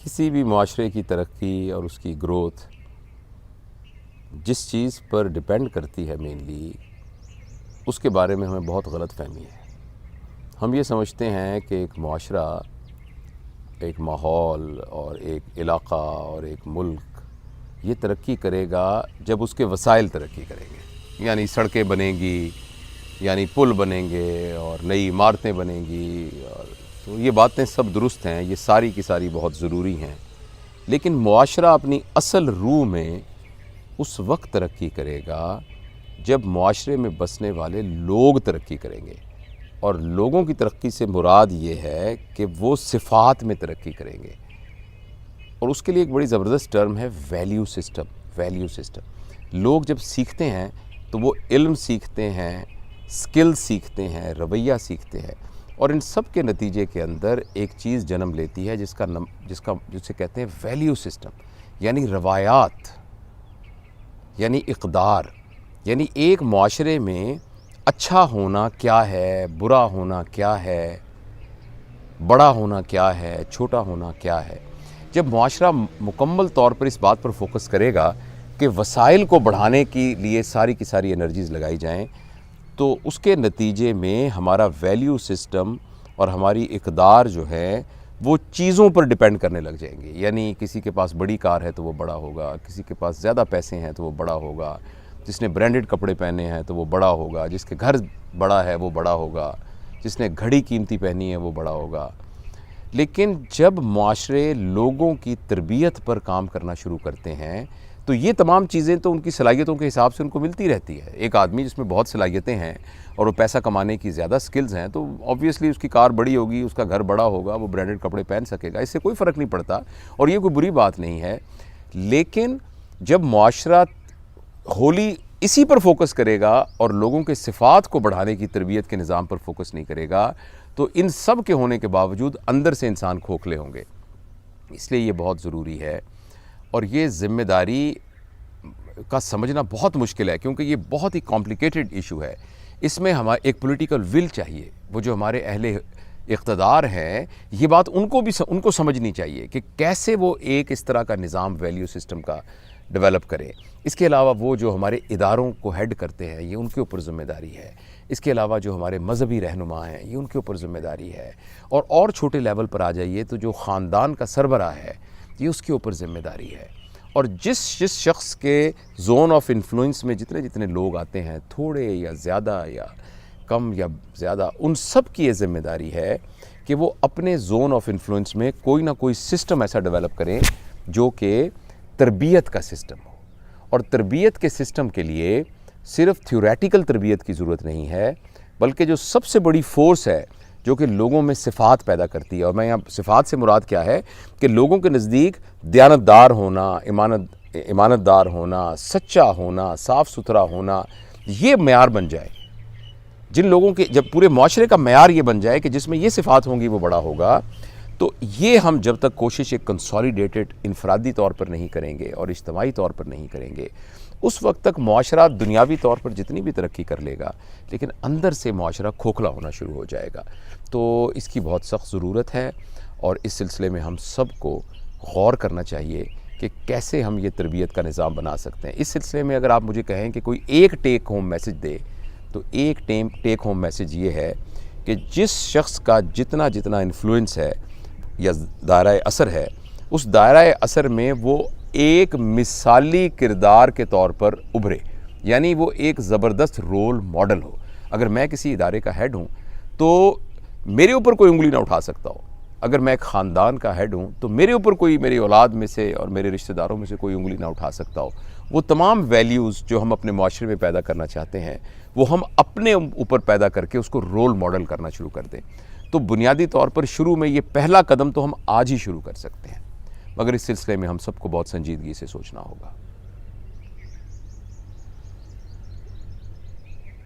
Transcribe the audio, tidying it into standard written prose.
کسی بھی معاشرے کی ترقی اور اس کی گروتھ جس چیز پر ڈپینڈ کرتی ہے مینلی، اس کے بارے میں ہمیں بہت غلط فہمی ہے۔ ہم یہ سمجھتے ہیں کہ ایک معاشرہ، ایک ماحول اور ایک علاقہ اور ایک ملک یہ ترقی کرے گا جب اس کے وسائل ترقی کریں گے، یعنی سڑکیں بنیں گی، یعنی پل بنیں گے اور نئی عمارتیں بنیں گی، اور تو یہ باتیں سب درست ہیں، یہ ساری کی ساری بہت ضروری ہیں، لیکن معاشرہ اپنی اصل روح میں اس وقت ترقی کرے گا جب معاشرے میں بسنے والے لوگ ترقی کریں گے، اور لوگوں کی ترقی سے مراد یہ ہے کہ وہ صفات میں ترقی کریں گے، اور اس کے لیے ایک بڑی زبردست ٹرم ہے ویلیو سسٹم۔ لوگ جب سیکھتے ہیں تو وہ علم سیکھتے ہیں، سکل سیکھتے ہیں، رویہ سیکھتے ہیں، اور ان سب کے نتیجے کے اندر ایک چیز جنم لیتی ہے جسے کہتے ہیں ویلیو سسٹم، یعنی روایات، یعنی اقدار، یعنی ایک معاشرے میں اچھا ہونا کیا ہے، برا ہونا کیا ہے، بڑا ہونا کیا ہے، چھوٹا ہونا کیا ہے۔ جب معاشرہ مکمل طور پر اس بات پر فوکس کرے گا کہ وسائل کو بڑھانے کے لیے ساری کی ساری انرجیز لگائی جائیں، تو اس کے نتیجے میں ہمارا ویلیو سسٹم اور ہماری اقدار جو ہے وہ چیزوں پر ڈیپینڈ کرنے لگ جائیں گے، یعنی کسی کے پاس بڑی کار ہے تو وہ بڑا ہوگا، کسی کے پاس زیادہ پیسے ہیں تو وہ بڑا ہوگا، جس نے برانڈڈ کپڑے پہنے ہیں تو وہ بڑا ہوگا، جس کے گھر بڑا ہے وہ بڑا ہوگا، جس نے گھڑی قیمتی پہنی ہے وہ بڑا ہوگا۔ لیکن جب معاشرے لوگوں کی تربیت پر کام کرنا شروع کرتے ہیں تو یہ تمام چیزیں تو ان کی صلاحیتوں کے حساب سے ان کو ملتی رہتی ہے۔ ایک آدمی جس میں بہت صلاحیتیں ہیں اور وہ پیسہ کمانے کی زیادہ سکلز ہیں تو آبویسلی اس کی کار بڑی ہوگی، اس کا گھر بڑا ہوگا، وہ برانڈڈ کپڑے پہن سکے گا، اس سے کوئی فرق نہیں پڑتا اور یہ کوئی بری بات نہیں ہے۔ لیکن جب معاشرہ ہولی اسی پر فوکس کرے گا اور لوگوں کے صفات کو بڑھانے کی تربیت کے نظام پر فوکس نہیں کرے گا تو ان سب کے ہونے کے باوجود اندر سے انسان کھوکھلے ہوں گے۔ اس لیے یہ بہت ضروری ہے، اور یہ ذمہ داری کا سمجھنا بہت مشکل ہے کیونکہ یہ بہت ہی کمپلیکیٹڈ ایشو ہے۔ اس میں ہمارا ایک پولیٹیکل ول چاہیے، وہ جو ہمارے اہل اقتدار ہیں یہ بات ان کو سمجھنی چاہیے کہ کیسے وہ ایک اس طرح کا نظام ویلیو سسٹم کا ڈیولپ کریں۔ اس کے علاوہ وہ جو ہمارے اداروں کو ہیڈ کرتے ہیں یہ ان کے اوپر ذمہ داری ہے۔ اس کے علاوہ جو ہمارے مذہبی رہنما ہیں یہ ان کے اوپر ذمہ داری ہے، اور چھوٹے لیول پر آ جائیے تو جو خاندان کا سربراہ ہے یہ اس کے اوپر ذمہ داری ہے، اور جس شخص کے زون آف انفلوئنس میں جتنے لوگ آتے ہیں، تھوڑے یا زیادہ یا کم یا زیادہ، ان سب کی یہ ذمہ داری ہے کہ وہ اپنے زون آف انفلوئنس میں کوئی نہ کوئی سسٹم ایسا ڈیولپ کریں جو کہ تربیت کا سسٹم ہو۔ اور تربیت کے سسٹم کے لیے صرف تھیوریٹیکل تربیت کی ضرورت نہیں ہے، بلکہ جو سب سے بڑی فورس ہے جو کہ لوگوں میں صفات پیدا کرتی ہے، اور میں یہاں صفات سے مراد کیا ہے کہ لوگوں کے نزدیک دیانتدار ہونا، امانت دار ہونا، سچا ہونا، صاف ستھرا ہونا، یہ معیار بن جائے۔ جن لوگوں کے جب پورے معاشرے کا معیار یہ بن جائے کہ جس میں یہ صفات ہوں گی وہ بڑا ہوگا، تو یہ ہم جب تک کوشش ایک کنسالیڈیٹڈ انفرادی طور پر نہیں کریں گے اور اجتماعی طور پر نہیں کریں گے، اس وقت تک معاشرہ دنیاوی طور پر جتنی بھی ترقی کر لے گا لیکن اندر سے معاشرہ کھوکھلا ہونا شروع ہو جائے گا۔ تو اس کی بہت سخت ضرورت ہے، اور اس سلسلے میں ہم سب کو غور کرنا چاہیے کہ کیسے ہم یہ تربیت کا نظام بنا سکتے ہیں۔ اس سلسلے میں اگر آپ مجھے کہیں کہ کوئی ایک ٹیک ہوم میسج دے تو ایک ٹیک ہوم میسج یہ ہے کہ جس شخص کا جتنا انفلوئنس ہے یا دائرہ اثر ہے، اس دائرہ اثر میں وہ ایک مثالی کردار کے طور پر ابھرے، یعنی وہ ایک زبردست رول ماڈل ہو۔ اگر میں کسی ادارے کا ہیڈ ہوں تو میرے اوپر کوئی انگلی نہ اٹھا سکتا ہو، اگر میں ایک خاندان کا ہیڈ ہوں تو میرے اوپر کوئی، میری اولاد میں سے اور میرے رشتہ داروں میں سے کوئی انگلی نہ اٹھا سکتا ہو۔ وہ تمام ویلیوز جو ہم اپنے معاشرے میں پیدا کرنا چاہتے ہیں وہ ہم اپنے اوپر پیدا کر کے اس کو رول ماڈل کرنا شروع کر دیں۔ تو بنیادی طور پر شروع میں یہ پہلا قدم تو ہم آج ہی شروع کر سکتے ہیں، مگر اس سلسلے میں ہم سب کو بہت سنجیدگی سے سوچنا ہوگا۔